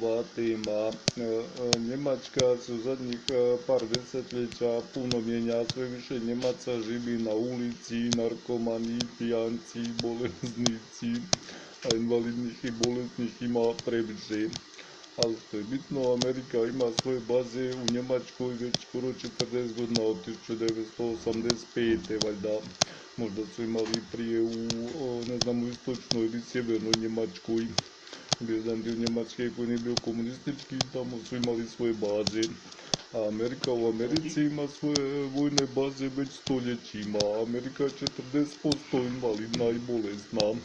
nova tema. Njemačka se u zadnjih par desetljeća puno mijenja, sve više Njemaca živi na ulici, narkomani, pijanci, bolesnici, a invalidnih i bolesnih ima previše. Ali što je bitno, Amerika ima svoje baze u Njemačkoj već skoro 40 godina, od 1985. valjda. Možda su imali prije u istočnoj ili sjevernoj Njemačkoj. Jedan dio Njemačke koji nije bio komunistički, tamo su imali svoje baze. A Amerika u Americi ima svoje vojne baze već stoljećima. Amerika je 40% invalidna i bolesna.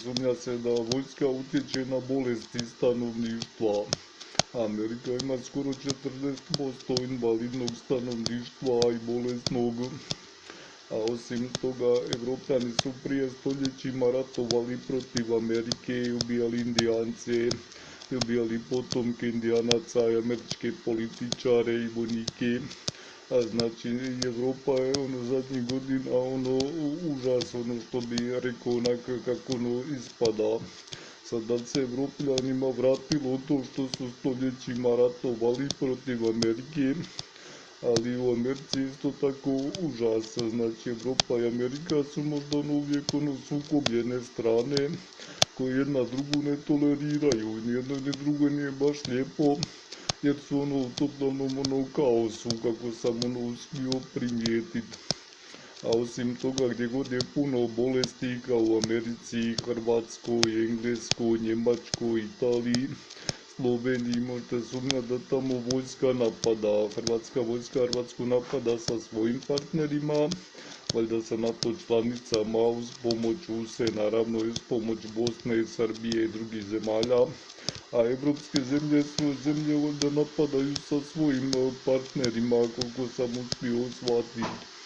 Sumnja se da vojska utječe na bolesti stanovništva. Amerika ima skoro 40% invalidnog stanovništva i bolesnog. A osim toga, Evropljani su prije stoljećima ratovali protiv Amerike i ubijali Indijance, i ubijali potomke Indijanaca i američke političare i vojnike. A znači, Evropa je zadnjih godina užas, što bi rekao kako ispada. Sad da se Evropljanima vratilo to što su stoljećima ratovali protiv Amerike, ali u Americi isto tako užas. Znači, Evropa i Amerika su možda uvijek sukobljene strane koje jedna drugu ne toleriraju. Nijedno ni drugo nije baš lijepo, jer su u totalnom kaosu, kako sam uspio primijetiti. A osim toga, gdje god je puno bolesti, kao u Americi, Hrvatskoj, Engleskoj, Njemačkoj, Italiji, Sloveniji, možete sumnjati da tamo vojska napada. Hrvatska vojska Hrvatsku napada sa svojim partnerima, valjda sa NATO članicama, uz pomoć USA, naravno uz pomoć Bosne, Srbije i drugih zemalja. A evropske zemlje svoje zemlje valjda napadaju sa svojim partnerima, koliko sam uspio shvatiti.